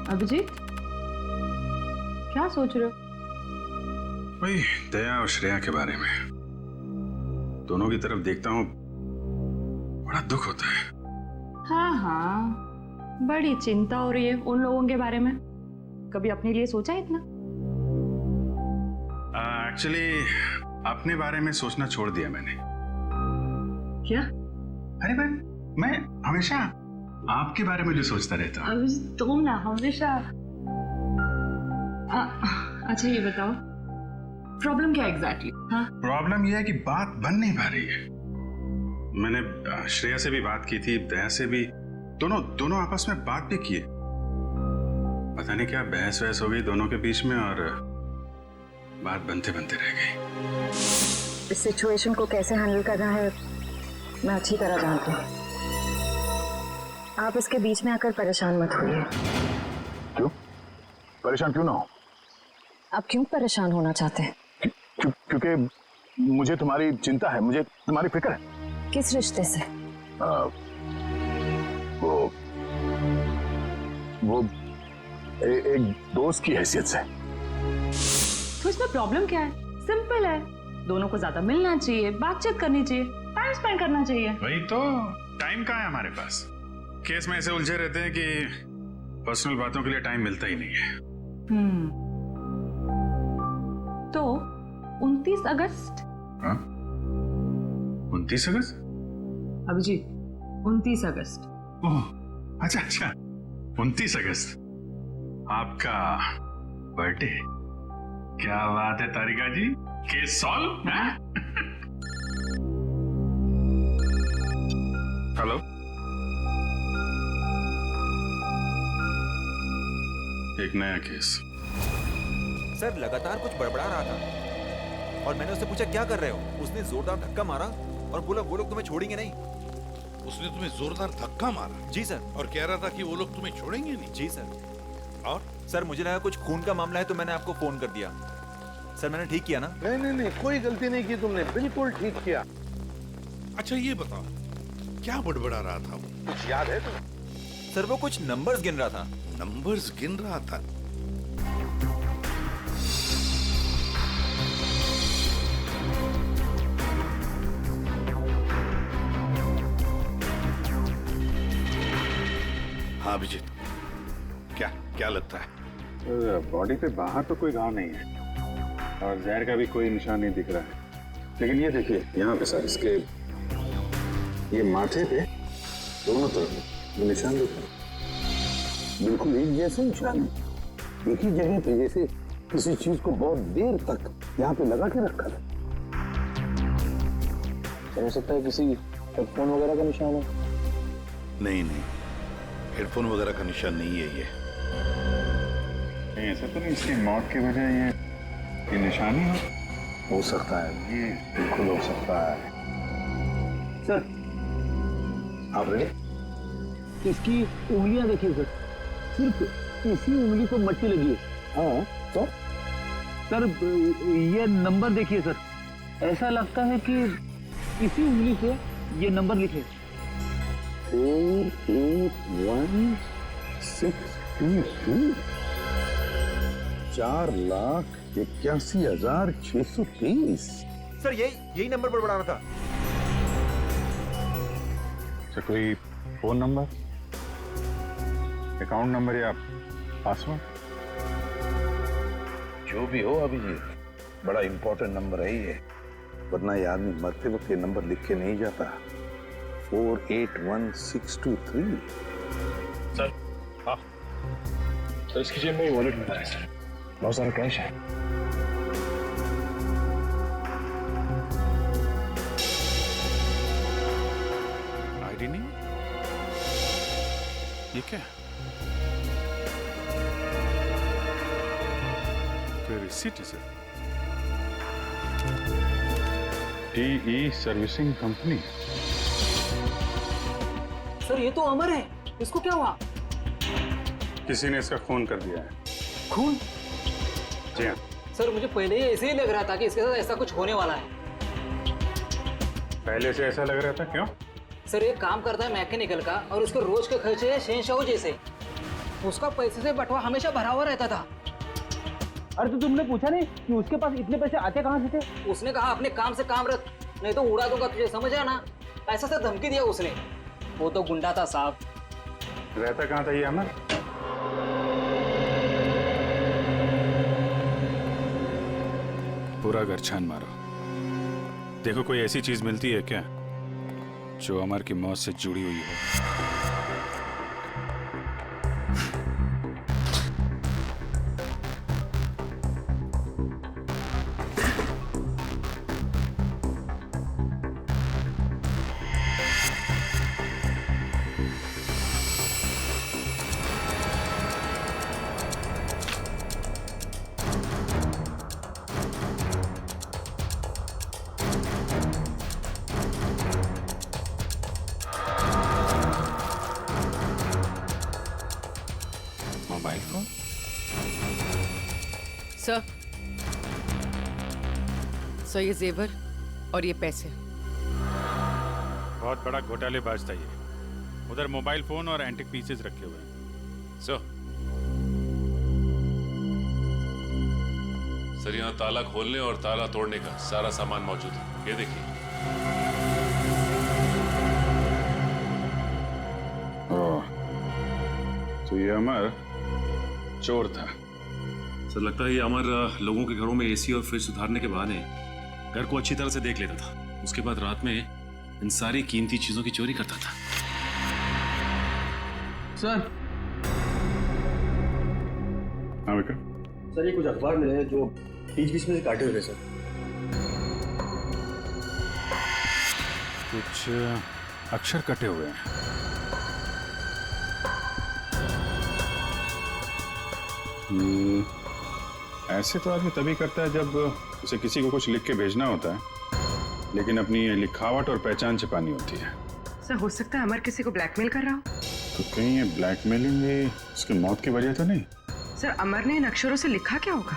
अभिजीत, क्या सोच रहे हो? वही दया और श्रेया के बारे में। दोनों की तरफ देखता हूँ, बड़ा दुख होता है। हाँ, बड़ी चिंता हो रही है उन लोगों के बारे में। कभी अपने लिए सोचा है इतना? एक्चुअली अपने बारे में सोचना छोड़ दिया मैंने। क्या? अरे मैं हमेशा आपके बारे में जो सोचता रहता हूँ। तुम ना हमेशा। अच्छा ये बताओ, प्रॉब्लम क्या एग्जैक्टली? हाँ, प्रॉब्लम यह है कि बात बन नहीं पा रही है। मैंने श्रेया से भी बात की थी, दया से भी, दोनों आपस में बात भी की है। पता नहीं क्या बहस वहस हो गई दोनों के बीच में और बात बनते बनते रह गई। इस सिचुएशन को कैसे हैंडल करना है मैं अच्छी तरह जानती हूँ। आप इसके बीच में आकर परेशान मत होइए। क्यों? परेशान क्यों ना हो? आप क्यों परेशान होना चाहते हैं? क्योंकि मुझे तुम्हारी चिंता है, मुझे तुम्हारी फिक्र है। किस रिश्ते से? वो एक दोस्त की हैसियत से। तो इसमें प्रॉब्लम क्या है? सिंपल है, दोनों को ज्यादा मिलना चाहिए, बातचीत करनी चाहिए, टाइम स्पेंड करना चाहिए। वही तो, टाइम कहाँ है हमारे पास? केस में ऐसे उलझे रहते हैं कि पर्सनल बातों के लिए टाइम मिलता ही नहीं है। तो 29 अगस्त? हाँ? 29 अगस्त? अभिजीत, 29 अगस्त। ओह, अच्छा 29 अगस्त आपका बर्थडे। क्या बात है तारिका जी, केस सॉल्व। हेलो, एक नया केस। सर लगातार कुछ बड़बड़ा रहा था और मैंने उससे पूछा क्या कर रहे हो। उसने जोरदार धक्का मारा और बोला वो लोग तुम्हें छोड़ेंगे नहीं। उसने तुम्हें जोरदार धक्का मारा? जी सर। और कह रहा था कि वो लोग तुम्हें छोड़ेंगे नहीं? जी सर। और सर मुझे लगा कुछ खून का मामला है तो मैंने आपको फोन कर दिया। सर मैंने ठीक किया ना? नहीं, कोई गलती नहीं की तुमने, बिल्कुल ठीक किया। अच्छा ये बताओ, क्या बड़बड़ा रहा था वो? कुछ याद है तुम्हें? सर वो कुछ नंबर्स गिन रहा था। नंबर्स गिन रहा था? हाँ अभिजीत, क्या लगता है? बॉडी पे बाहर तो कोई घाव नहीं है और जहर का भी कोई निशान नहीं दिख रहा है, लेकिन ये देखिए यहाँ पे सर, इसके ये माथे पे दोनों तरफ ये निशान दिख रहे हैं। बिल्कुल एक जैसे निशान है, एक ही जगह पे, जैसे किसी चीज को बहुत देर तक यहाँ पे लगा के रखा था। हो सकता है किसी हेडफोन वगैरह का निशान हो। नहीं, हेडफोन वगैरह का निशान नहीं है ये। नहीं, ऐसा तो नहीं इसकी मौत की वजह ये निशानी हो सकता है, ये बिल्कुल हो सकता है। सर आप रेडी? इसकी उंगलियां देखिए सर, सिर्फ इसी उंगली को मट्टी लगी है। हाँ तो सर ये नंबर देखिए सर, ऐसा लगता है कि इसी उंगली से ये नंबर लिखे। 48163 4,81,623। सर यही नंबर बड़बड़ा रहा था। अच्छा, कोई फोन नंबर, अकाउंट नंबर या पासवर्ड? जो भी हो अभिजीत, बड़ा इंपॉर्टेंट नंबर है ये, वरना ये आदमी मरते वक्त ये नंबर लिख के नहीं जाता। 481,623। सर हाँ सर, इसकी जेब में वॉलेट मिला है सर, बहुत सारा कैश है। आईडी नहीं? ये क्या? कोई रिसीट है sir? TE servicing company. Sir ये तो अमर है, इसको क्या हुआ? किसी ने इसका खून कर दिया है। खून? जी हाँ। सर मुझे पहले ही ऐसे ही लग रहा था कि इसके साथ ऐसा कुछ होने वाला है। पहले से ऐसा लग रहा था, क्यों? सर ये काम करता है मैकेनिकल का और उसके रोज के खर्चे हैं शहंशाह जैसे। उसका पैसे से बटवा हमेशा भरा हुआ रहता था। अरे तो तुमने पूछा नहीं कि उसके पास इतने पैसे आते कहाँ से थे? उसने कहा अपने काम से काम रख, नहीं तो उड़ा दूंगा तुझे, समझ आना। ऐसा से धमकी दिया उसने। वो तो गुंडा था साहब। रहता कहाँ था ये अमर? पूरा घर छान मारो, देखो कोई ऐसी चीज मिलती है क्या जो अमर की मौत से जुड़ी हुई हो। Mobile phone? सर ये जेवर और ये पैसे। बहुत बड़ा घोटालेबाज था ये। उधर मोबाइल फोन और एंटिक पीसेस रखे हुए हैं। सर यहाँ ताला खोलने और ताला तोड़ने का सारा सामान मौजूद है, ये देखिए। ओह, तो ये अमर चोर था। सर लगता है ये अमर लोगों के घरों में एसी और फ्रिज सुधारने के बहाने घर को अच्छी तरह से देख लेता था। उसके बाद रात में इन सारी कीमती चीजों की चोरी करता था। सर हाँ विक्रम। सर ये कुछ अखबार मिले हैं जो बीच बीच में से काटे हुए सर। कुछ अक्षर कटे हुए हैं। ऐसे तो आदमी तभी करता है जब उसे किसी को कुछ लिख के भेजना होता है, लेकिन अपनी लिखावट और पहचान छिपानी होती है। सर हो सकता है अमर किसी को ब्लैकमेल कर रहा हो। तो कहीं ये ब्लैकमेलिंग उसकी मौत की वजह तो नहीं? सर अमर ने इन अक्षरों से लिखा क्या होगा?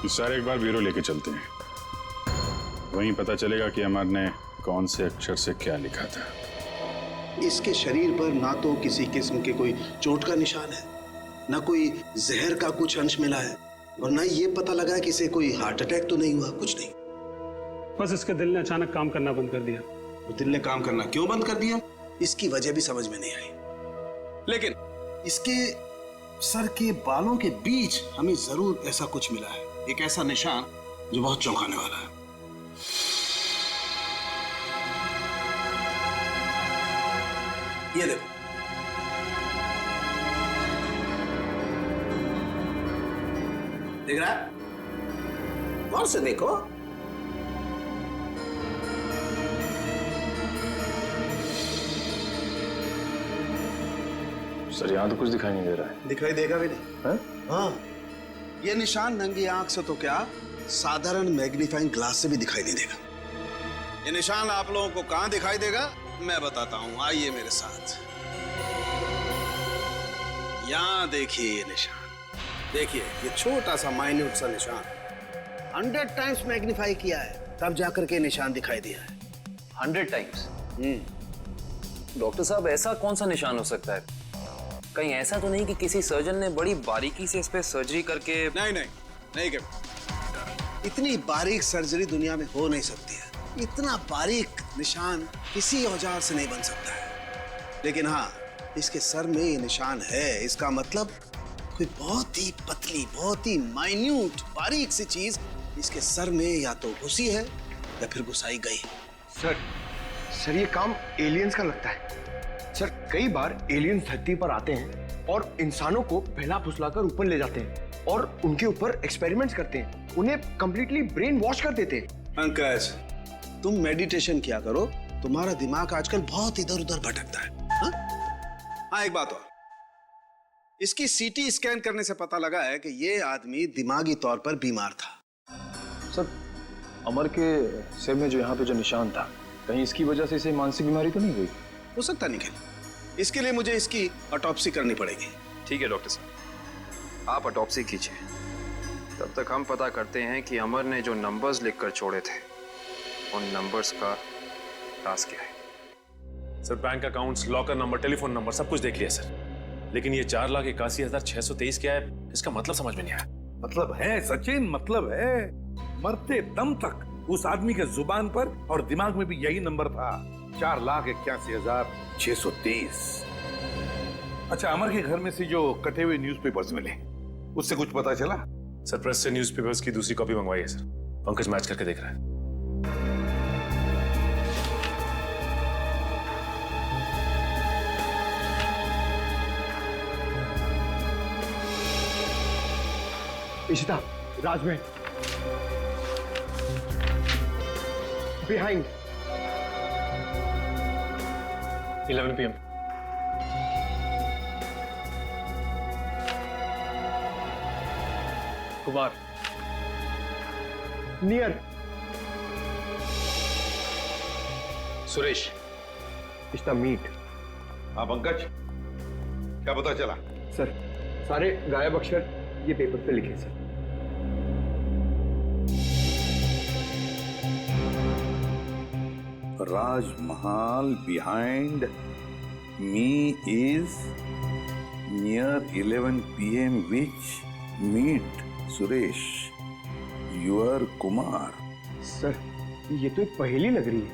इस सारे एक बार ब्यूरो लेके चलते हैं, वहीं पता चलेगा कि अमर ने कौन से अक्षर से क्या लिखा था। इसके शरीर पर ना तो किसी किस्म के कोई चोट का निशान है, ना कोई जहर का कुछ अंश मिला है, और ना ये पता लगा कि इसे कोई हार्ट अटैक तो नहीं हुआ, कुछ नहीं। बस इसके दिल ने अचानक काम करना बंद कर दिया। दिल ने काम करना क्यों बंद कर दिया, इसकी वजह भी समझ में नहीं आई। लेकिन इसके सर के बालों के बीच हमें जरूर ऐसा कुछ मिला है, एक ऐसा निशान जो बहुत चौंकाने वाला है। ये देखो, देख रहा है? गौर से देखो। सर यहाँ तो कुछ दिखाई नहीं दे रहा है। दिखाई देगा भी नहीं। हाँ, ये निशान नंगी आंख से तो क्या, साधारण मैग्नीफाइंग ग्लास से भी दिखाई नहीं देगा। ये निशान आप लोगों को कहां दिखाई देगा मैं बताता हूं, आइए मेरे साथ। यहां देखिए ये निशान, देखिए ये छोटा सा माइन्यूट सा निशान 100 टाइम्स मैग्नीफाई किया है, तब जाकर के निशान दिखाई दिया है। 100 टाइम्स? डॉक्टर साहब ऐसा कौन सा निशान हो सकता है? कहीं ऐसा तो नहीं कि किसी सर्जन ने बड़ी बारीकी से इस पे सर्जरी करके? नहीं कर, इतनी बारीक सर्जरी दुनिया में हो नहीं सकती है। इतना बारीक निशान किसी औजार से नहीं बन सकता है। लेकिन हाँ, इसके सर में ये निशान है, इसका मतलब कोई बहुत ही पतली, बहुत ही माइन्यूट, बारीक सी चीज इसके सर में या तो घुसी है या फिर घुसाई गई। सर ये काम एलियंस का लगता है। सर कई बार एलियंस धरती पर आते हैं और इंसानों को बहला फुसलाकर ऊपर ले जाते हैं और उनके ऊपर एक्सपेरिमेंट्स करते हैं, उन्हें कंप्लीटली ब्रेन वॉश कर देते हैं। पंकज, तुम मेडिटेशन किया करो, तुम्हारा दिमाग आजकल बहुत इधर उधर भटकता है। हाँ, एक बात और, इसकी सीटी स्कैन करने से पता लगा है कि ये आदमी दिमागी तौर पर बीमार था। सर अमर के सिर में जो यहाँ पे जो निशान था, कहीं इसकी वजह से इसे मानसिक बीमारी तो नहीं हुई? हो सकता निखिल, इसके लिए मुझे इसकी ऑटोप्सी करनी पड़ेगी। ठीक है डॉक्टर साहब, आप ऑटोप्सी कीजिए। तब तक हम पता करते हैं कि अमर ने जो नंबर्स लिखकर छोड़े थे, उन नंबर्स का राज क्या है। Sir bank accounts, locker number, telephone number सब कुछ देख लिया सर। लेकिन ये 4,81,623 क्या है, इसका मतलब समझ में नहीं आया। मतलब है सचिन, मतलब है। मरते दम तक उस आदमी के जुबान पर और दिमाग में भी यही नंबर था, 4,81,623। अच्छा, अमर के घर में से जो कटे हुए न्यूज़पेपर्स मिले, उससे कुछ पता चला? सर, प्रेस से न्यूज़पेपर्स की दूसरी कॉपी मंगवाई है सर। पंकज मैच करके देख रहा है। Ishita, Rajmahal behind 11 PM। Kumar near Suresh. Ishita meet. हाँ पंकज, क्या पता चला? सर, सारे गायब अक्षर ये पेपर पे लिखे sir. Rajmahal behind me is near 11 PM which meet Suresh, your Kumar। Sir, ये तो एक पहेली लग रही है।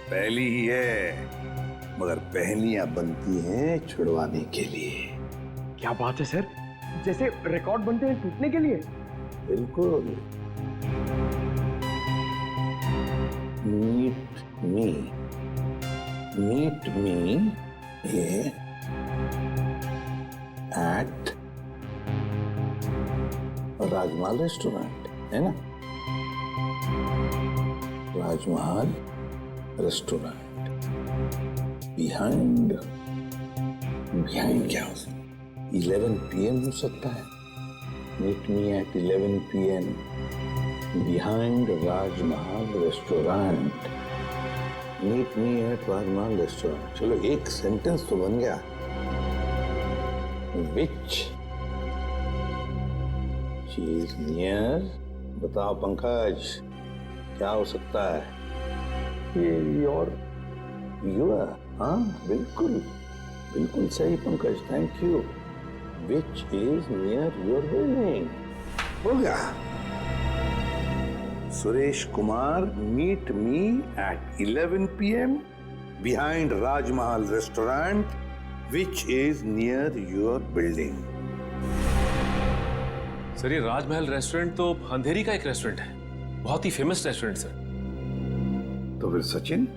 पहली ही है, मगर पहेलियां बनती हैं छुड़वाने के लिए। क्या बात है सर, जैसे रिकॉर्ड बनते हैं टूटने के लिए। बिल्कुल। meet me at Rajmahal restaurant, है ना? राजमहल रेस्टोरेंट बिहाइंड क्या हो सकता है? 11 PM हो सकता है। Meet me at 11 PM behind Rajmahal restaurant. Meet me at Rajmahal restaurant. चलो, एक सेंटेंस तो बन गया। विच चीज नियर, बताओ पंकज, क्या हो सकता है? ये योर, हाँ बिल्कुल बिल्कुल सही Pankaj, thank you. Which is near your building. हो गया। Suresh Kumar, meet me at 11 PM behind Rajmahal restaurant which is near your building. Sir, ये राजमहल रेस्टोरेंट तो अंधेरी का एक रेस्टोरेंट है, बहुत ही फेमस रेस्टोरेंट सर। तो फिर सचिन,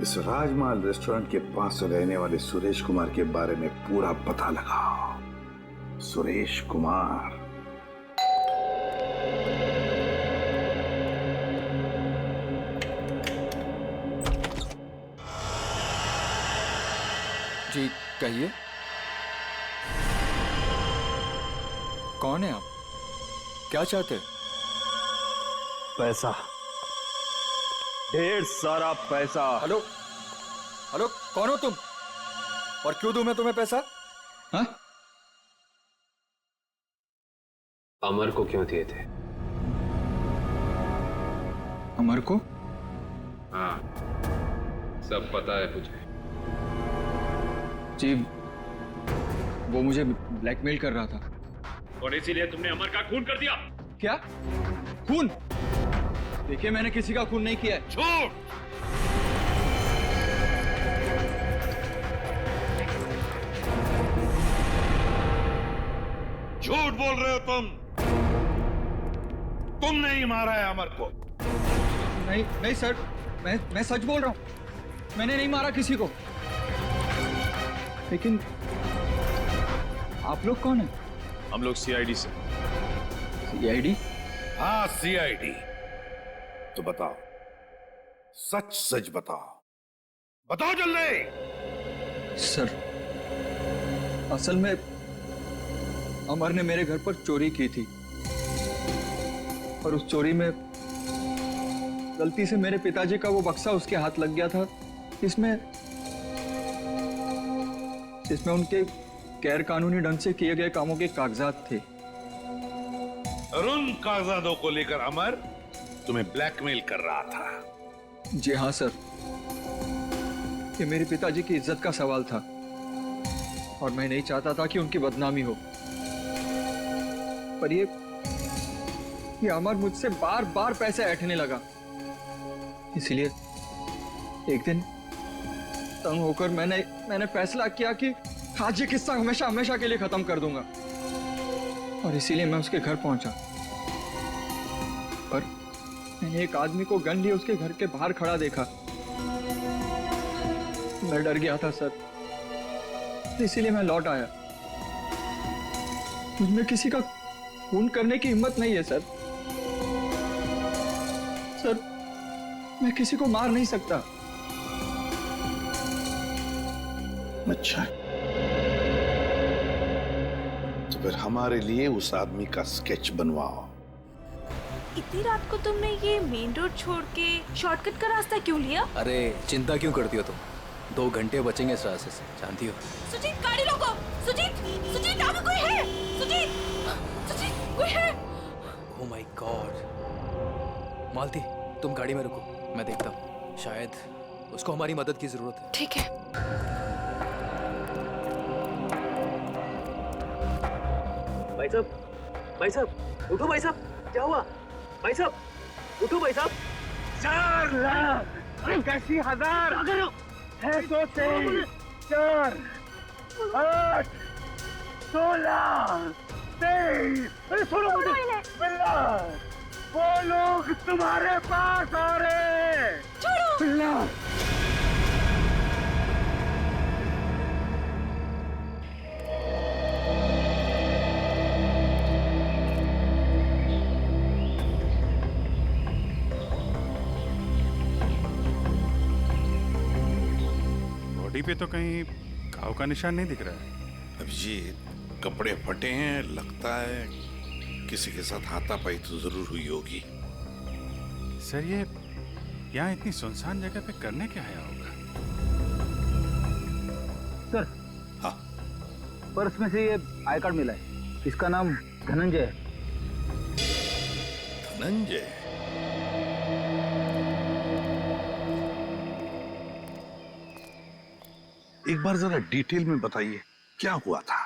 इस राजमहल रेस्टोरेंट के पास रहने वाले सुरेश कुमार के बारे में पूरा पता लगाओ। सुरेश कुमार। जी कहिए, कौन है आप? क्या चाहते हैं? पैसा, ढेर सारा पैसा। हेलो हेलो, कौन हो तुम और क्यों दूं मैं तुम्हें पैसा? हाँ? अमर को क्यों दिए थे? अमर को? हाँ, सब पता है मुझे। जी, वो मुझे ब्लैकमेल कर रहा था और इसीलिए तुमने अमर का खून कर दिया। क्या खून? देखिए, मैंने किसी का खून नहीं किया है। झूठ! झूठ बोल रहे हो तुम। तुमने ही मारा है अमर को। नहीं नहीं सर, मैं सच बोल रहा हूं, मैंने नहीं मारा किसी को। लेकिन आप लोग कौन हैं? हम लोग CID से। CID? हाँ, CID। तो बताओ, सच सच बताओ, बताओ जल्दी। सर, असल में अमर ने मेरे घर पर चोरी की थी और उस चोरी में गलती से मेरे पिताजी का वो बक्सा उसके हाथ लग गया था, जिसमें उनके गैर कानूनी ढंग से किए गए कामों के कागजात थे। और उन कागजातों को लेकर अमर तुम्हें ब्लैकमेल कर रहा था। जी हाँ सर, ये मेरे पिताजी की इज्जत का सवाल था। और मैं नहीं चाहता था कि उनकी बदनामी हो। पर ये अमर मुझसे बार बार पैसे ऐंठने लगा। इसलिए एक दिन तंग होकर मैंने फैसला किया कि आज ये किस्सा हमेशा हमेशा के लिए खत्म कर दूंगा। और इसीलिए मैं उसके घर पहुंचा। पर मैंने एक आदमी को गन लिए उसके घर के बाहर खड़ा देखा। मैं डर गया था सर, इसीलिए मैं लौट आया। मुझमें किसी का खून करने की हिम्मत नहीं है सर। सर, मैं किसी को मार नहीं सकता। अच्छा, तो फिर हमारे लिए उस आदमी का स्केच बनवाओ। इतनी रात को तुमने ये मेन रोड छोड़ के शॉर्टकट का रास्ता क्यों लिया? अरे चिंता क्यों करती हो तुम? 2 घंटे बचेंगे इस रास्ते से, जानती हो। सुजीत, गाड़ी रोको। सुजीत, आगे कोई है? सुजीत, कोई है? Oh my God. मालती, तुम गाड़ी में रुको, मैं देखता हूँ। शायद उसको हमारी मदद की जरूरत है। ठीक है। भाई साहब, उठो भाई साहब, क्या हुआ? भाई साहब, उठो भाई साहब। 4,81,000 है 2 से 4, 8, 16, 23। अरे सुनो मुझे, बिल्ला, वो लोग तुम्हारे पास आ रहे। छोड़ो बिल्ला। पे तो कहीं घाव का निशान नहीं दिख रहा है। अभिजीत, कपड़े फटे हैं, लगता है किसी के साथ हाथापाई तो जरूर हुई होगी। सर, ये यहाँ इतनी सुनसान जगह पे करने क्या आया होगा? सर, हाँ, पर्स में से ये आई कार्ड मिला है। इसका नाम धनंजय है। धनंजय? एक बार जरा डिटेल में बताइए, क्या हुआ था?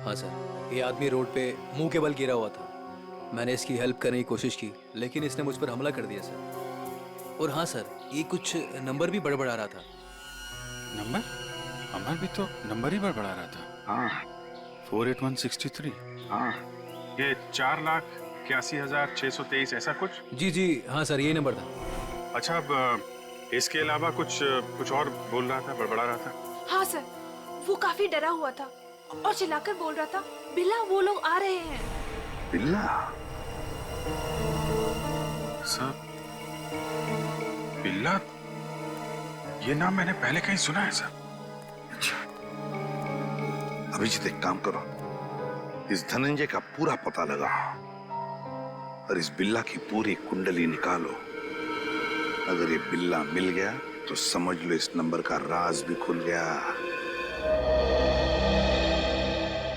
हाँ सर, ये आदमी रोड पे मुंह के बल गिरा हुआ था। मैंने इसकी हेल्प करने की कोशिश की, लेकिन इसने मुझ पर हमला कर दिया सर। और हाँ सर, ये कुछ नंबर भी बड़बड़ा रहा था। नंबर? अमर भी तो नंबर ही बड़बड़ा रहा था। हाँ, 48163। हाँ, ये 4,81,623 ऐसा कुछ? जी, हाँ सर, यही नंबर था। अच्छा, अब इसके अलावा कुछ और बोल रहा था, बड़बड़ा रहा था? हाँ सर, वो काफी डरा हुआ था और चिल्लाकर बोल रहा था, बिल्ला, वो लोग आ रहे हैं। बिल्ला? सर, बिल्ला, ये नाम मैंने पहले कहीं सुना है सर। अच्छा, अभिजीत एक काम करो, इस धनंजय का पूरा पता लगाओ और इस बिल्ला की पूरी कुंडली निकालो। अगर ये बिल्ला मिल गया तो समझ लो इस नंबर का राज भी खुल गया।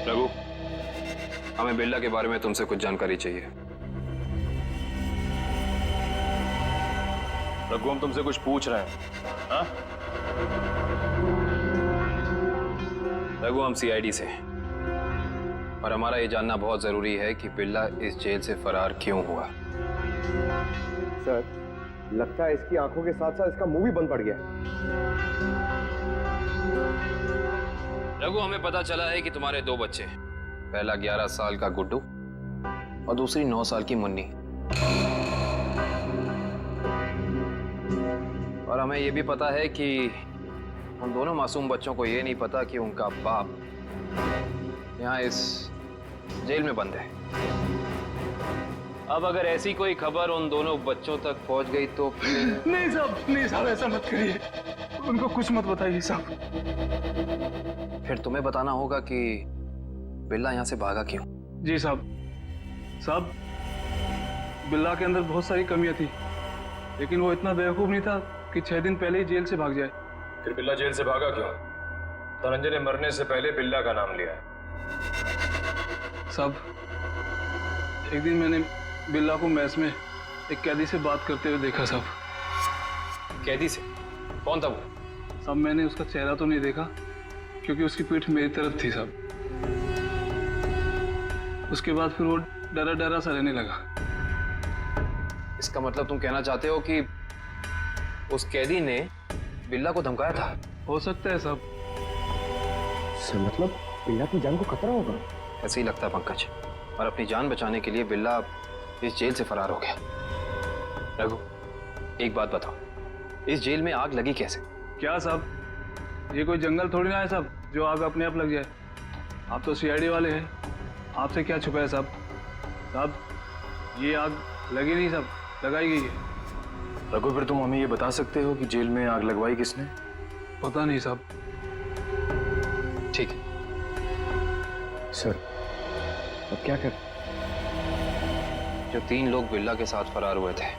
रघु, हमें बिल्ला के बारे में तुमसे कुछ जानकारी चाहिए। रघु, हम तुमसे कुछ पूछ रहे हैं। हाँ? रघु, हम सीआईडी से, और हमारा ये जानना बहुत जरूरी है कि बिल्ला इस जेल से फरार क्यों हुआ। सर, लगता है इसकी आंखों के साथ साथ इसका मुंह भी बंद पड़ गया। रघु, हमें पता चला है कि तुम्हारे 2 बच्चे, पहला 11 साल का गुड्डू और दूसरी 9 साल की मुन्नी। और हमें यह भी पता है कि उन दोनों मासूम बच्चों को यह नहीं पता कि उनका बाप यहाँ इस जेल में बंद है। अब अगर ऐसी कोई खबर उन दोनों बच्चों तक पहुंच गई तो फिर... नहीं साहब, ऐसा मत करिए। उनको कुछ मत बताइए साहब। फिर तुम्हें बताना होगा कि बिल्ला यहाँ से भागा क्यों। जी साहब, बिल्ला के अंदर बहुत सारी कमियां थी, लेकिन वो इतना बेवकूफ नहीं था कि 6 दिन पहले ही जेल से भाग जाए। फिर बिल्ला जेल से भागा क्यों? धनंजय ने मरने से पहले बिल्ला का नाम लिया है। साहब, एक दिन मैंने बिल्ला को मैस में एक कैदी से बात करते हुए देखा साहब। कैदी से? कौन था वो? साहब, मैंने उसका चेहरा तो नहीं देखा क्योंकि उसकी पीठ मेरी तरफ थी साहब। उसके बाद फिर वो डरा डरा सा रहने लगा। इसका मतलब तुम कहना चाहते हो कि उस कैदी ने बिल्ला को धमकाया था? हो सकता है साहब। सर मतलब बिल्ला की जान को खतरा होगा? ऐसे ही लगता है पंकज, और अपनी जान बचाने के लिए बिल्ला इस जेल से फरार हो गया। रघु, एक बात बताओ, इस जेल में आग लगी कैसे? क्या साहब, ये कोई जंगल थोड़ी ना है साहब जो आग अपने आप लग जाए। आप तो सीआईडी वाले हैं, आपसे क्या छुपा है साहब? साहब ये आग लगी नहीं साहब, लगाई गई है। रघु, फिर तुम हमें ये बता सकते हो कि जेल में आग लगवाई किसने? पता नहीं साहब। ठीक है सर, अब क्या कर? जो 3 लोग बिल्ला के साथ फरार हुए थे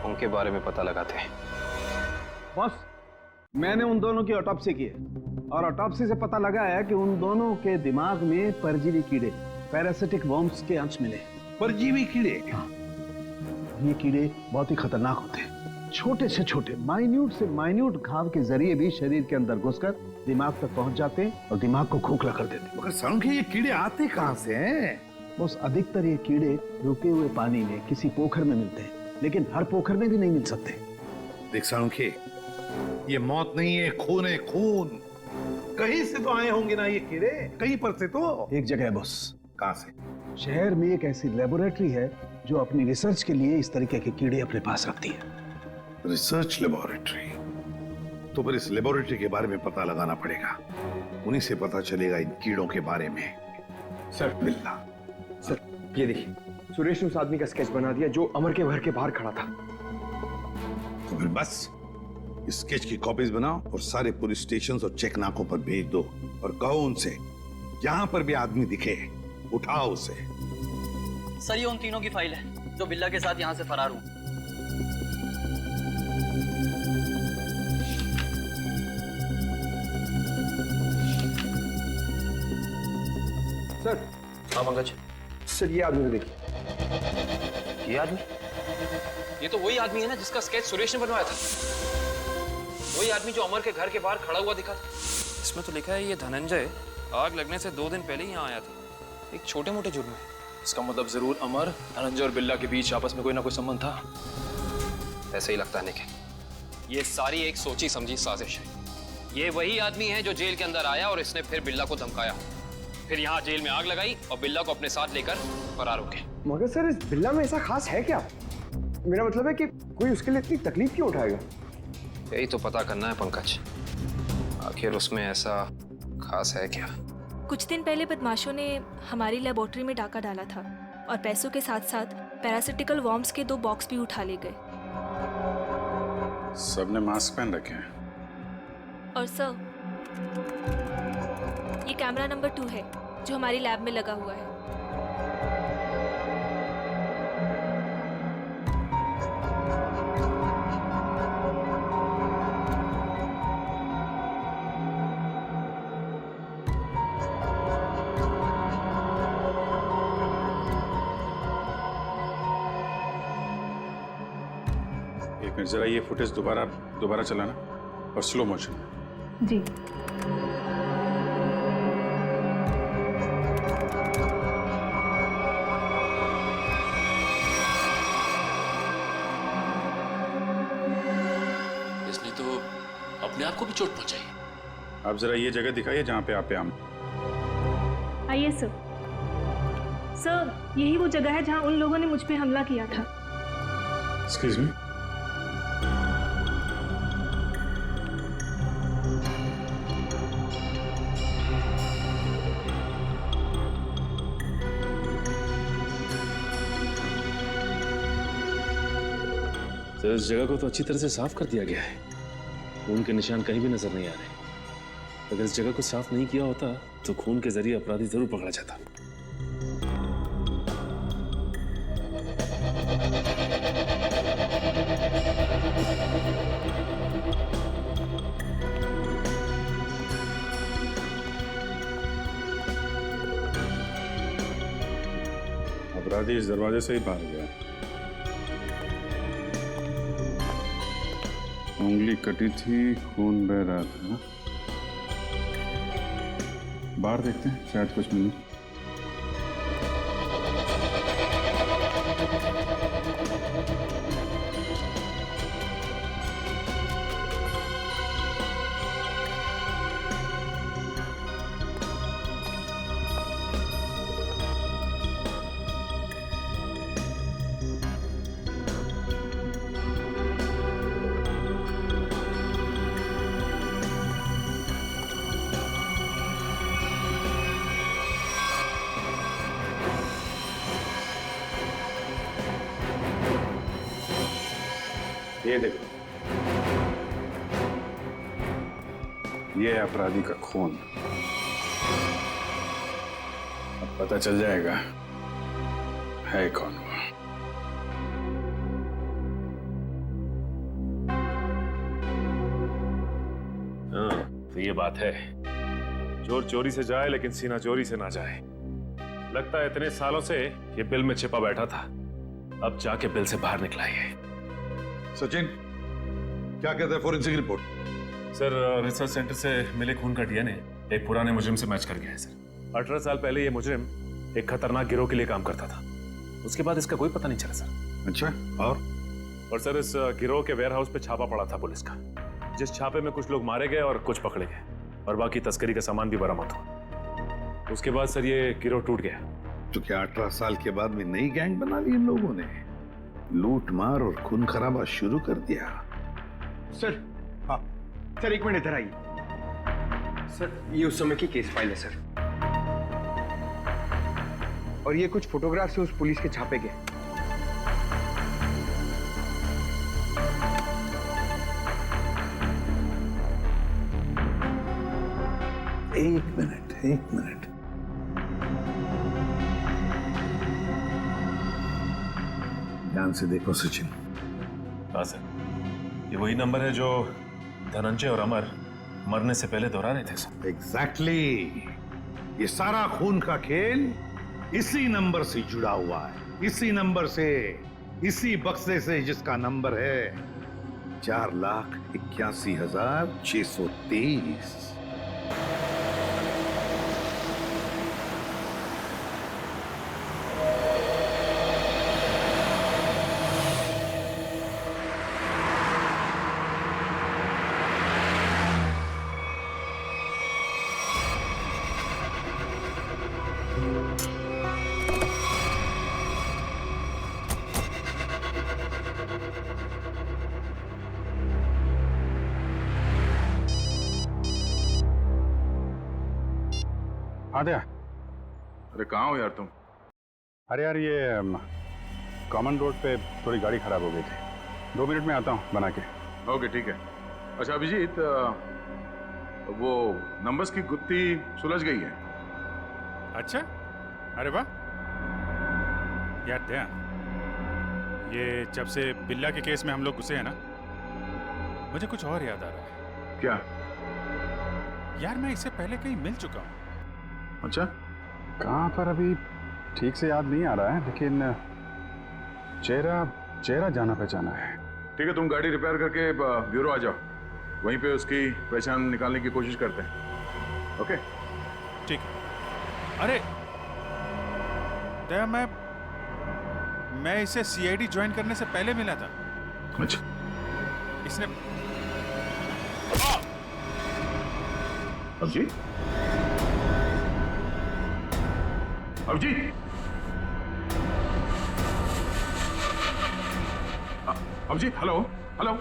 उनके बारे में पता लगाते हैं। बॉस, मैंने उन दोनों की ऑटोप्सी की है और ऑटोप्सी से पता लगा है कि उन दोनों के दिमाग में परजीवी कीड़े, पैरासिटिक वर्म्स के अंश मिले। परजीवी कीड़े? हाँ, ये कीड़े बहुत ही खतरनाक होते हैं। छोटे से छोटे, माइन्यूट से माइन्यूट घाव के जरिए भी शरीर के अंदर घुसकर दिमाग तक पहुंच जाते हैं और दिमाग को खोखला कर देते हैं। मगर सालुंखे, ये कीड़े आते कहां से हैं? बस अधिकतर ये कीड़े रुके हुए पानी में किसी पोखर में मिलते हैं, लेकिन हर पोखर में भी नहीं मिल सकते। देख सालुंखे, ये मौत नहीं है, खून है, खून। कहीं से तो आए होंगे ना ये कीड़े, कहीं पर से तो। एक जगह है बॉस। कहां से? शहर में एक ऐसी लेबोरेटरी है जो अपनी रिसर्च के लिए इस तरीके के कीड़े अपने पास रखती है। Research laboratory? तो फिर इस लेबोरेटरी के बारे में पता लगाना पड़ेगा, उन्हीं से पता चलेगा इन कीड़ों के बारे में। सर बिल्ला, सर ये देखिए, सुरेश ने उस आदमी का स्केच बना दिया जो अमर के घर के बाहर खड़ा था। तो फिर बस स्केच की कॉपीज बनाओ और सारे पुलिस स्टेशन और चेक नाकों पर भेज दो और कहो उनसे जहां पर भी आदमी दिखे उठाओ उसे। सर ये उन तीनों की फाइल है जो बिल्ला के साथ यहाँ से फरार हुए। सर। हाँ पंकज। सर ये आदमी को देखिए। ये आदमी? ये तो वही आदमी है ना जिसका स्केच सुरेश ने बनवाया था। वही आदमी जो अमर के घर के बाहर खड़ा हुआ दिखा था। इसमें तो लिखा है ये धनंजय आग लगने से 2 दिन पहले ही यहाँ आया था, एक छोटे मोटे जुर्म में। इसका मतलब जरूर अमर, धनंजय और बिल्ला के बीच आपस में कोई ना कोई संबंध था। ऐसे ही लगता है निखिल, ये सारी एक सोची समझी साजिश है। ये वही आदमी है जो जेल के अंदर आया और इसने फिर बिल्ला को धमकाया, फिर यहाँ जेल में आग लगाई और बिल्ला को अपने साथ लेकर फरार हो गए। मगर सर इस बिल्ला में ऐसा खास है क्या? मेरा मतलब है कि कोई उसके लिए इतनी तकलीफ क्यों उठाएगा? यही तो पता करना है पंकज, आखिर उसमें ऐसा खास है क्या? कुछ दिन पहले बदमाशों ने हमारी लेबोरेटरी में डाका डाला था और पैसों के साथ साथ पैरासिटिकल वर्म्स के 2 बॉक्स भी उठा ले गए। सबने मास्क पहन रखे हैं। और सर ये कैमरा नंबर 2 है जो हमारी लैब में लगा हुआ है। एक मिनट, जरा ये फुटेज दोबारा चलाना और स्लो मोशन। जी। इसने तो अपने आप को भी चोट पहुंचाई। आप जरा ये जगह दिखाइए जहां पे आप आम। आइए सर। सर यही वो जगह है जहां उन लोगों ने मुझ पे हमला किया था। Excuse me. तो इस जगह को तो अच्छी तरह से साफ कर दिया गया है, खून के निशान कहीं भी नजर नहीं आ रहे। अगर इस जगह को साफ नहीं किया होता तो खून के जरिए अपराधी जरूर पकड़ा जाता। अपराधी इस दरवाजे से ही बाहर गया। उंगली कटी थी, खून बह रहा था। बाहर देखते हैं, शायद कुछ मिले। ये देखो, ये अपराधी का खून। अब पता चल जाएगा है कौन वो। हाँ, तो ये बात है, चोर चोरी से जाए लेकिन सीना चोरी से ना जाए। लगता है इतने सालों से ये बिल में छिपा बैठा था, अब जाके बिल से बाहर निकला ये। सचिन, क्या कहता है forensic report? Sir, research centre से मिले खून का डीएनए एक पुराने मुजरिम से मैच कर गया है सर। 18 साल पहले ये मुजरिम एक खतरनाक गिरोह के लिए काम करता था, उसके बाद इसका कोई पता नहीं चला सर। अच्छा, और सर इस गिरोह के वेयरहाउस पे छापा पड़ा था पुलिस का, जिस छापे में कुछ लोग मारे गए और कुछ पकड़े गए और बाकी तस्करी का सामान भी बरामद हुआ। उसके बाद सर ये गिरोह टूट गया। तो क्या 18 साल के बाद में नई गैंग बना ली इन लोगों ने? लूट मार और खून खराबा शुरू कर दिया। सर, हाँ सर, एक मिनट इधर आइए। सर, ये उस समय की केस फाइल है सर, और ये कुछ फोटोग्राफ से उस पुलिस के छापे के। एक मिनट। ध्यान से देखो सचिन। हाँ सर, ये वही नंबर है जो धनंजय और अमर मरने से पहले दोहरा रहे थे सर। एग्जैक्टली। ये सारा खून का खेल इसी नंबर से जुड़ा हुआ है, इसी नंबर से, इसी बक्से से जिसका नंबर है 4,81,623। आद्या, अरे कहाँ हो यार तुम? अरे यार, ये कॉमन रोड पे थोड़ी गाड़ी खराब हो गई थी, 2 मिनट में आता हूँ बना के। ओके, ठीक है। अच्छा अभिजीत, वो नंबर्स की गुत्थी सुलझ गई है। अच्छा, अरे वाह यार दया, ये जब से बिल्ला के केस में हम लोग घुसे हैं ना, मुझे कुछ और याद आ रहा है। क्या? यार मैं इससे पहले कहीं मिल चुका हूँ। अच्छा, कहाँ पर अभी ठीक से याद नहीं आ रहा है, लेकिन चेहरा जाना पहचाना है। ठीक है, तुम गाड़ी रिपेयर करके ब्यूरो आ जाओ, वहीं पे उसकी पहचान निकालने की कोशिश करते हैं। ओके, ठीक। अरे दया, मैं इसे सीआईडी ज्वाइन करने से पहले मिला था। अच्छा, इसने Abhijit, Abhijit, Abhijit, hello hello.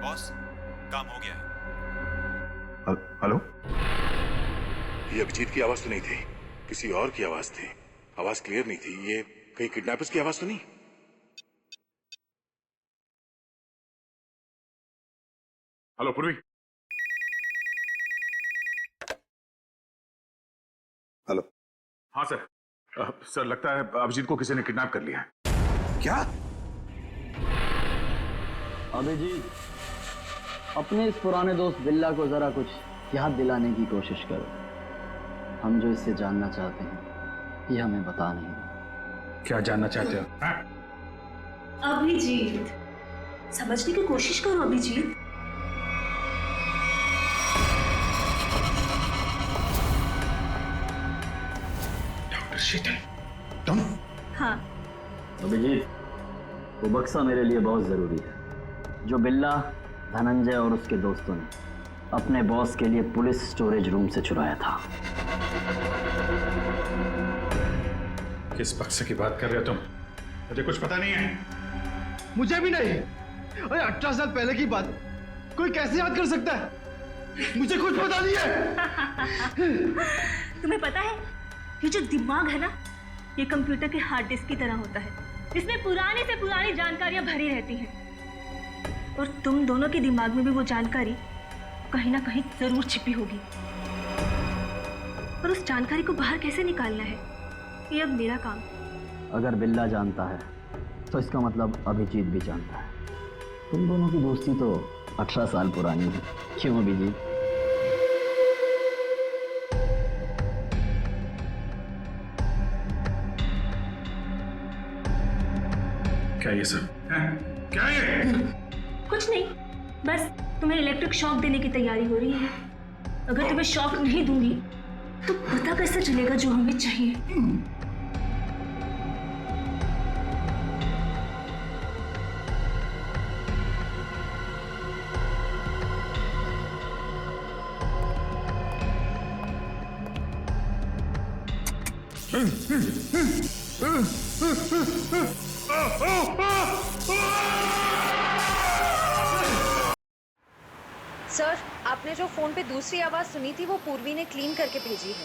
Boss, काम हो गया है। हेलो, ये अभिजीत की आवाज तो नहीं थी, किसी और की आवाज थी। आवाज क्लियर नहीं थी। ये कहीं किडनैपर्स की आवाज तो नहीं? हेलो पूर्वी। हेलो। हाँ सर, सर लगता है अभिजीत को किसी ने किडनैप कर लिया है। क्या? अभिजीत, अपने इस पुराने दोस्त बिल्ला को जरा कुछ याद दिलाने की कोशिश करो। हम जो इससे जानना चाहते हैं ये हमें बता नहीं रहा। क्या जानना चाहते हो? हाँ? अभिजीत, समझने की कोशिश करो अभिजीत। डॉक्टर शीतल, तुम? हाँ। अभिजीत, वो बक्सा मेरे लिए बहुत जरूरी है जो बिल्ला, धनंजय और उसके दोस्तों ने अपने बॉस के लिए पुलिस स्टोरेज रूम से चुराया था। किस बक्से की बात कर रहे हो तुम? मुझे कुछ पता नहीं है। मुझे भी नहीं। अरे 18 साल पहले की बात कोई कैसे याद कर सकता है? मुझे कुछ पता नहीं है। तुम्हें पता है, ये जो दिमाग है ना, ये कंप्यूटर के हार्ड डिस्क की तरह होता है, जिसमें पुरानी से पुरानी जानकारियां भरी रहती हैं। और तुम दोनों के दिमाग में भी वो जानकारी कहीं ना कहीं जरूर छिपी होगी। और उस जानकारी को बाहर कैसे निकालना है, ये अब मेरा काम। अगर बिल्ला जानता है तो इसका मतलब अभिजीत भी जानता है। तुम दोनों की दोस्ती तो 18 साल पुरानी है, क्यों अभिजीत? क्या ये सब? क्या ये? कुछ नहीं, बस तुम्हें इलेक्ट्रिक शॉक देने की तैयारी हो रही है। अगर तुम्हें शॉक नहीं दूंगी तो पता कैसे चलेगा जो हमें चाहिए? सर, आपने जो फोन पे दूसरी आवाज सुनी थी वो पूर्वी ने क्लीन करके भेजी है।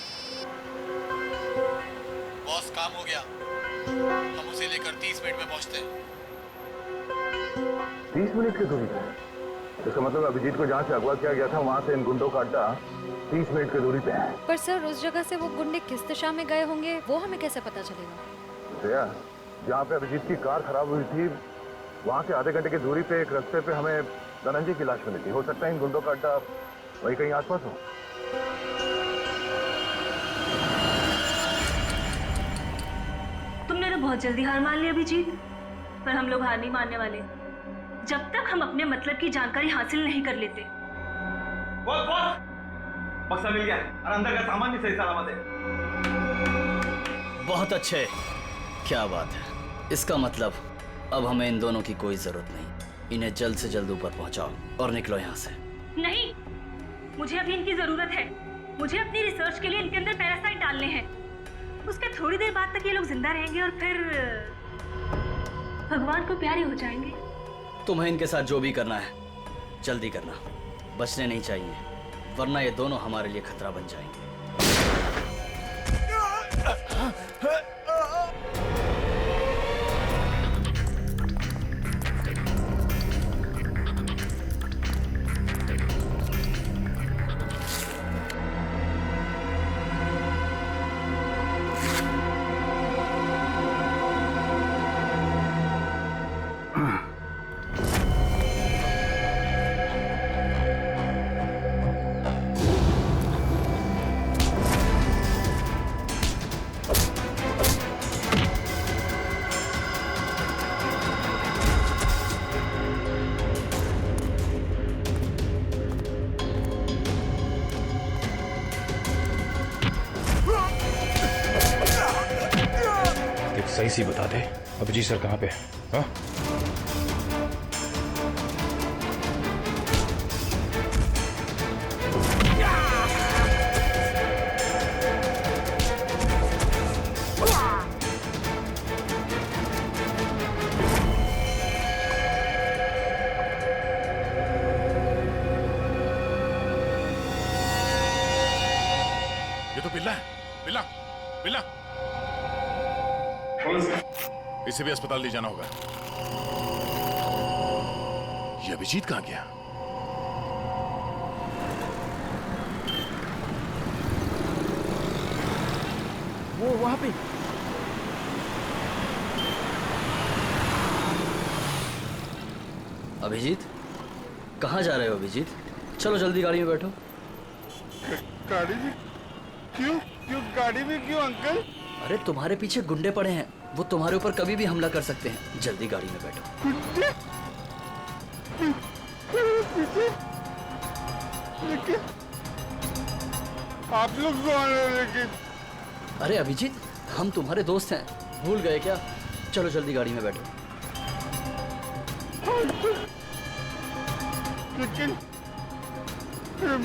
बॉस, काम हो गया। हम उसे लेकर 30 मिनट में पहुंचते हैं। 30 मिनट की दूरी पे? इसका मतलब अभिजीत को जहाँ से अगवा किया गया था वहाँ से इन गुंडों का अड्डा 30 मिनट की दूरी पे है। पर सर, उस जगह से वो गुंडे किस दिशा में गए होंगे वो हमें कैसे पता चलेगा? श्रेया, जहाँ पे अभिजीत की कार खराब हुई थी वहाँ से आधे घंटे की दूरी पे एक रास्ते पे हमें धनंजय की लाश मिली थी। हो सकता है इन गुंडों का अड्डा वही कहीं आसपास हो। तुमने तो बहुत जल्दी हार मान ली अभिजीत, पर हम लोग हार नहीं मानने वाले जब तक हम अपने मतलब की जानकारी हासिल नहीं कर लेते। बॉस, बक्सा मिल गया और अंदर का सामान भी सही सलामत है। बहुत अच्छे, क्या बात है। इसका मतलब अब हमें इन दोनों की कोई जरूरत नहीं। इन्हें जल्द से जल्द ऊपर पहुंचाओ और निकलो यहाँ से। नहीं, मुझे अभी इनकी जरूरत है। मुझे अपनी रिसर्च के लिए इनके अंदर पैरासाइट डालने हैं। उसके थोड़ी देर बाद तक ये लोग जिंदा रहेंगे और फिर भगवान को प्यारे हो जाएंगे। तुम्हें इनके साथ जो भी करना है जल्दी करना, बचने नहीं चाहिए, वरना ये दोनों हमारे लिए खतरा बन जाएंगे। सही सी बता दे, अभिजीत सर कहाँ पे है? हाँ? ये तो बिल्ला है। बिल्ला, बिल्ला, इसे भी अस्पताल ले जाना होगा। ये अभिजीत कहाँ गया? वो वहां पे। अभिजीत, कहाँ जा रहे हो अभिजीत? चलो जल्दी गाड़ी में बैठो। गाड़ी में क्यों? गाड़ी में क्यों अंकल? अरे तुम्हारे पीछे गुंडे पड़े हैं, वो तुम्हारे ऊपर कभी भी हमला कर सकते हैं। जल्दी गाड़ी में बैठो। आप लोग कौन हो लेकिन? अरे अभिजीत, हम तुम्हारे दोस्त हैं, भूल गए क्या? चलो जल्दी गाड़ी में बैठो। लेकिन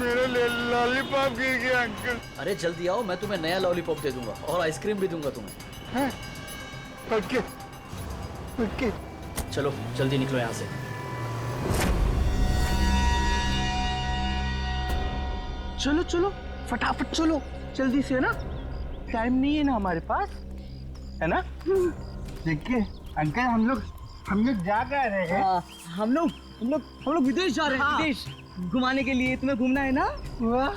मेरा लॉलीपॉप गिर गया अंकल। अरे जल्दी आओ, मैं तुम्हें नया लॉलीपॉप दे दूंगा और आइसक्रीम भी दूंगा तुम्हें। Okay okay. चलो जल्दी निकलो यहाँ से। चलो चलो फटाफट चलो, जल्दी से ना, टाइम नहीं है ना हमारे पास, है ना? देखिए अंकल, हम लोग जा कर रहे हैं। हम लोग विदेश जा रहे हैं। विदेश घुमाने के लिए, तुम्हें घूमना है ना? वाह,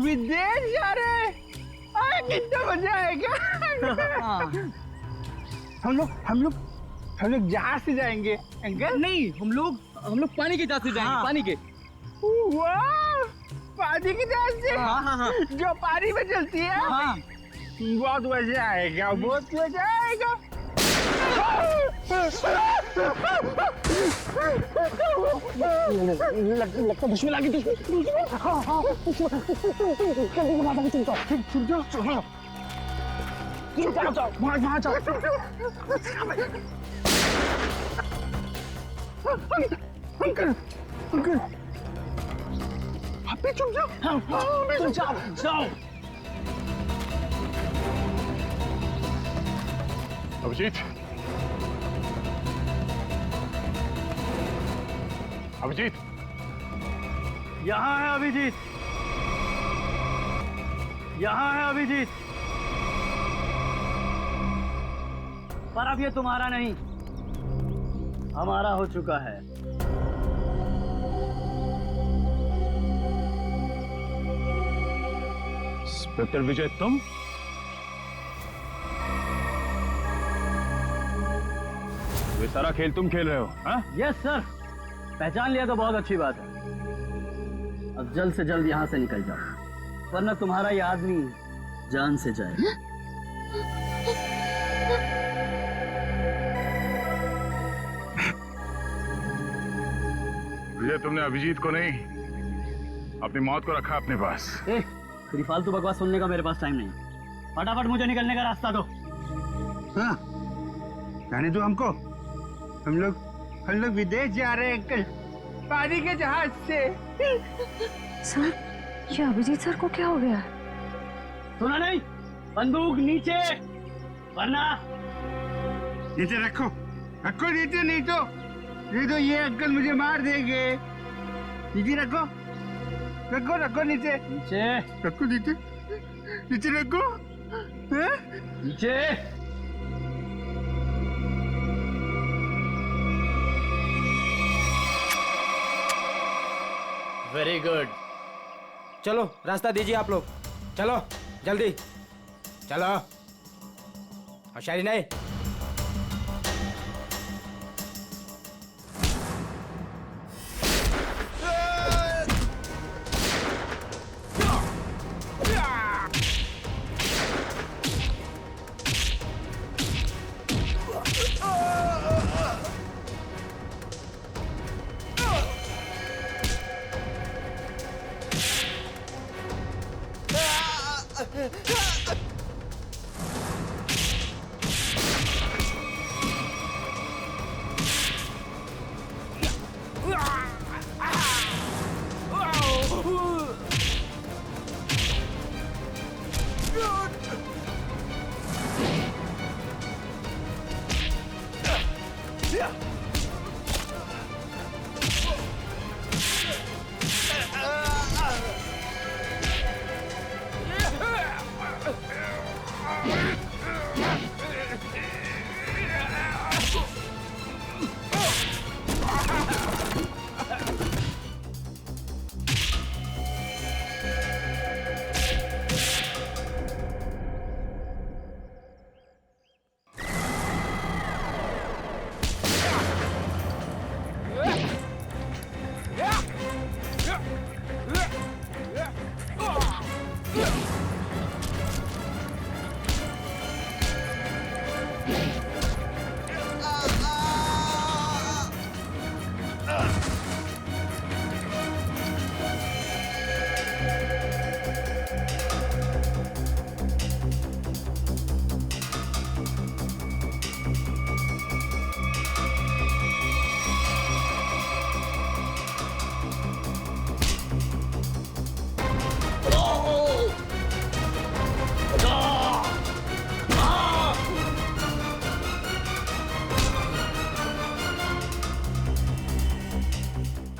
विदेश जा रहे हैं, कितना मजा आएगा। हम लोग जहाज से जाएंगे अंकल। नहीं, हम लोग पानी के जहाज से जाएंगे। पानी के। वाह, पानी की जहाज से। हाँ। जो पानी में चलती है। हाँ। बहुत मजा आएगा, बहुत मजा आएगा। लगता दुश्मन आ गई। जाओ वहाँ जाओ। अंकल आप भी चुप जाओ। जाओ। अभिजीत, अभिजीत, यहाँ है अभिजीत, यहाँ है अभिजीत। पर अब ये तुम्हारा नहीं, हमारा हो चुका है। इंस्पेक्टर विजय, तुम? ये सारा खेल तुम खेल रहे हो? हाँ? यस सर, पहचान लिया तो बहुत अच्छी बात है। अब जल्द से जल्द यहाँ से निकल जाओ, वरना तुम्हारा ये आदमी जान से जाएगा। विजय, तुमने अभिजीत को नहीं, अपनी मौत को रखा अपने पास। तेरी फालतू बकवास सुनने का मेरे पास टाइम नहीं। फटाफट मुझे निकलने का रास्ता दो। हाँ, जाने दो हमको। हम लोग विदेश जा रहे हैं अंकल, पानी के जहाज से। सर, ये अभिजीत सर को क्या हो गया? सुना नहीं? बंदूक नीचे, वरना नीचे रखो नीचे, नहीं तो ये अंकल मुझे मार देंगे। नीचे रखो नीचे रखो, नीचे रखो। नीचे। Very good. चलो रास्ता दीजिए आप लोग, चलो जल्दी चलो। होशियारी नहीं।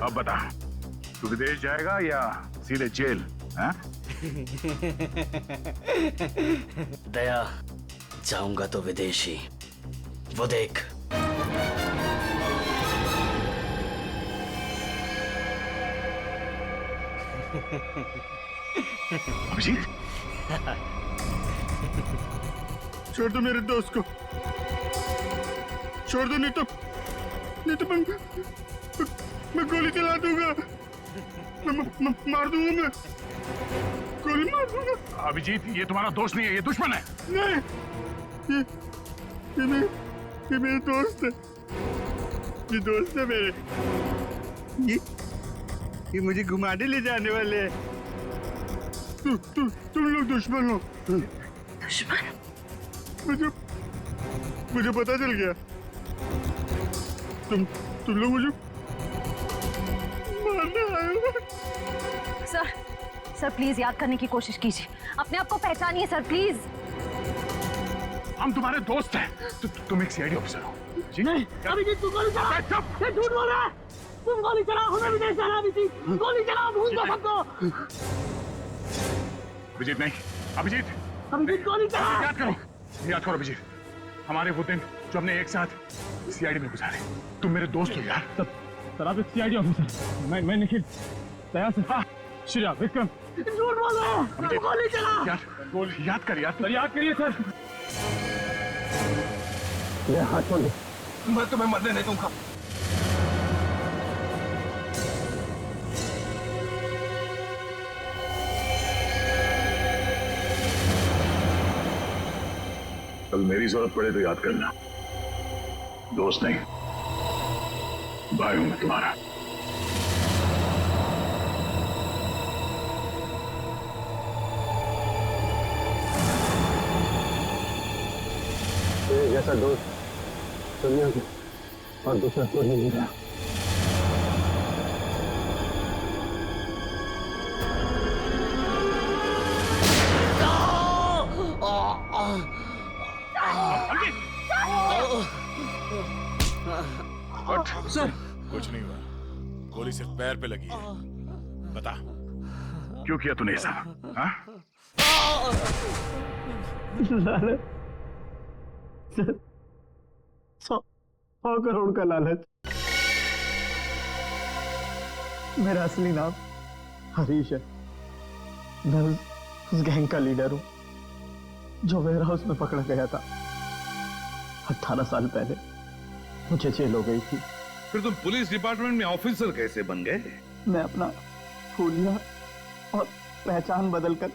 अब बता, तू विदेश जाएगा या सीधे जेल? हाँ? दया, जाऊंगा तो विदेशी, वो देख। अभिजीत, छोड़ दो मेरे दोस्त को, छोड़ दो, नहीं तो मैं गोली चला दूंगा, मार दूंगा, मैं गोली मार दूंगा। अभिजीत, ये तुम्हारा दोस्त नहीं है, ये दुश्मन है। नहीं, ये मेरे दोस्त है, ये दोस्त है मेरे। ये मुझे घुमाने ले जाने वाले हैं। तुम लोग दुश्मन हो। दुश्मन? मुझे पता चल गया। तुम लोग मुझे मारने आए हो। सर प्लीज याद करने की कोशिश कीजिए, अपने आप को पहचानिए सर, प्लीज। हम तुम्हारे दोस्त हैं। तुम एक सीआईडी ऑफिसर हो। नहीं, अभिजीत तू गोली चला। ये झूठ बोल रहा है। तुम गोली चलाओ, हमें विदेश जाना भी थी। गोली चलाओ, भूल दो सबको। अभिजीत नहीं, अभिजीत गोली चला। याद करो अभिजीत, हमारे वो दिन जो हमने एक साथ सीआईडी में गुजारे। तुम मेरे दोस्त हो यार। सर आप एक सीआईडी ऑफिसर, मैं निखिल, दया से, श्रेया, विक्रम। झूठ बोल रहे हैं। गोली चला। याद कर यार। सर याद करिए सर। मेरा हाथ छोड़ दे, मैं तुम्हें मरने नहीं दूंगा। कल मेरी जरूरत पड़े तो याद करना, दोस्त नहीं, भाई हूं मैं तुम्हारा। जैसा दोस्त दुनिया में और दूसरा कोई नहीं रहा। सर कुछ नहीं हुआ, गोली सिर्फ पैर पे लगी है। बता क्यों किया तूने ऐसा? हाँ? लालच सर, 100 करोड़ का लालच। मेरा असली नाम हरीश है। मैं उस गैंग का लीडर हूं जो वेयर हाउस में पकड़ा गया था। 18 साल पहले मुझे जेल हो गई थी। फिर तुम पुलिस डिपार्टमेंट में ऑफिसर कैसे बन गए? मैं अपना हुलिया और पहचान बदलकर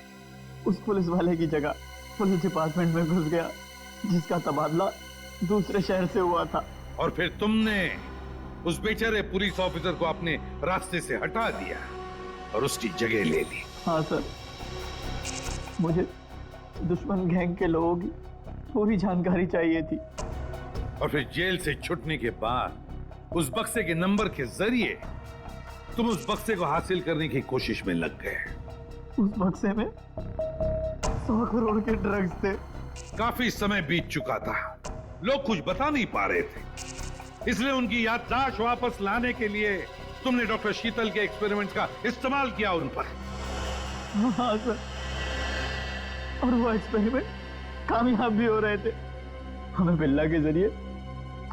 उस पुलिस वाले की जगह पुलिस डिपार्टमेंट में घुस गया, जिसका तबादला दूसरे शहर से हुआ था। और फिर तुमने उस बेचारे पुलिस ऑफिसर को अपने रास्ते से हटा दिया और उसकी जगह ले ली। हाँ सर, मुझे दुश्मन गैंग के लोगों की पूरी जानकारी चाहिए थी। और फिर जेल से छूटने के बाद उस बक्से के नंबर के जरिए तुम उस बक्से को हासिल करने की कोशिश में लग गए। उस बक्से में 100 करोड़ के ड्रग्स थे। काफी समय बीत चुका था, लोग कुछ बता नहीं पा रहे थे, इसलिए उनकी याददाश्त वापस लाने के लिए तुमने डॉक्टर शीतल के एक्सपेरिमेंट का इस्तेमाल किया उन पर। हाँ सर, और वो एक्सपेरिमेंट कामयाब भी हो रहे थे। हमें बिल्ला के जरिए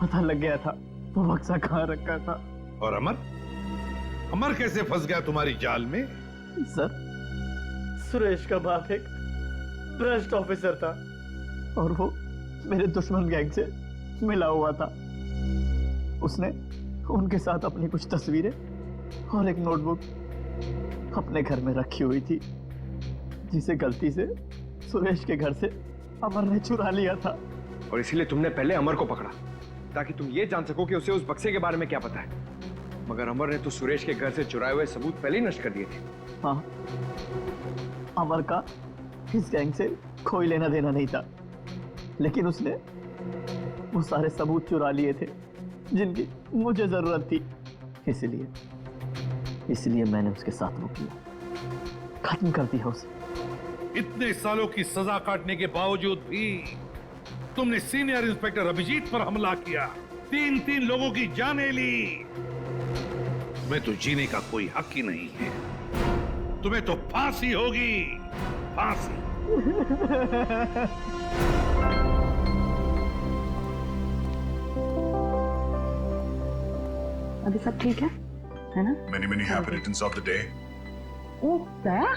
पता लग गया था वो बक्सा कहाँ रखा था। और अमर कैसे फंस गया तुम्हारी जाल में? सर, सुरेश का बाप एक भ्रष्ट ऑफिसर था और वो मेरे दुश्मन गैंग से मिला हुआ था। उसने उनके साथ अपनी कुछ तस्वीरें और एक नोटबुक अपने घर में रखी हुई थी, जिसे गलती से सुरेश के घर से अमर ने चुरा लिया था। और इसीलिए तुमने पहले अमर को पकड़ा ताकि तुम ये जान सको कि उसे उस बक्से के बारे में क्या पता है। मगर अमर ने तो सुरेश के घर से चुराए हुए सबूत पहले ही नष्ट कर दिए थे। हाँ, अमर का इस गैंग से कोई लेना देना नहीं था, लेकिन उसने वो सारे सबूत चुरा लिए थे जिनकी मुझे जरूरत थी। इसलिए मैंने उसके साथ वो किया, खत्म कर दिया उसे। इतने सालों की सजा काटने के बावजूद भी तुमने सीनियर इंस्पेक्टर अभिजीत पर हमला किया, 3 लोगों की जानें ली। तुम्हें तो जीने का कोई हक ही नहीं है। तुम्हें तो फांसी होगी, फांसी। अभी सब ठीक है ना? Many many happy returns of the day. Oh, Daya?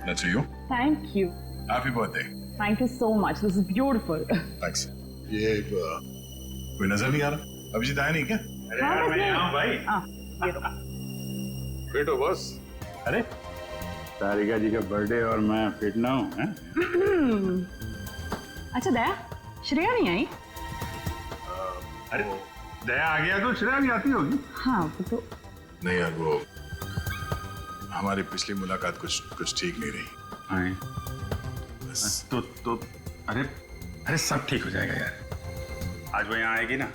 That's for you. Thank you. Happy birthday. Thank you so much. This is beautiful. Thanks. ये कोई नजर नहीं आ रहा? अभिजीत आया नहीं क्या? अरे यार मैं यहाँ हूँ भाई। ये लो। फिट हो बस। अरे तारिका जी का बर्थडे और मैं फिट ना हूँ हैं? अच्छा दया, श्रेया नहीं आई? अरे दया आ गया तो श्रेया भी आती होगी। हाँ वो तो नहीं यार, वो हमारी पिछली मुलाकात कुछ ठीक नहीं रही। हाँ तो अरे सब ठीक हो जाएगा यार। आज वो यहाँ आएगी ना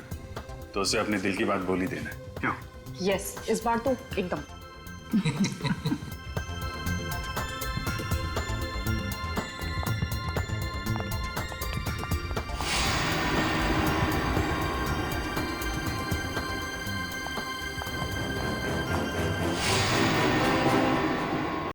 तो उसे अपने दिल की बात बोल ही देना। क्यों? यस, इस बार तो एकदम।